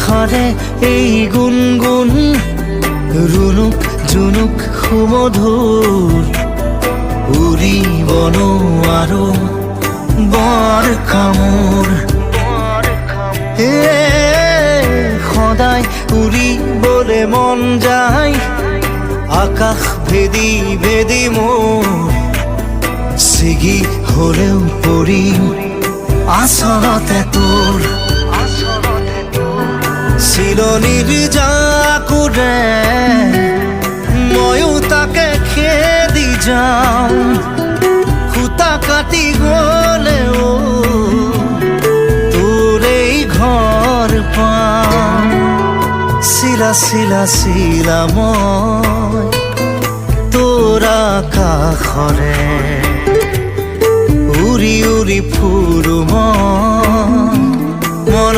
আকাশৰে এই গুণগুণ ৰুণুক জুনুক সুমধুৰ উৰিব নোৱাৰো বৰষামোৰ সদায় উৰিবলে মন যায় আকাশ ভেদি ভেদি মোৰ ছিগি হলেও পৰিম আচলতে তোৰ চিলনিৰ জাকুৰে ময়ো তাকে খেদি যাওঁ খুটা কাটি গলেও তোৰেই ঘৰ পাওঁ চিলা চিলা চিলা মই তোৰ আকাশৰে উৰি উৰি ফুৰো মই মন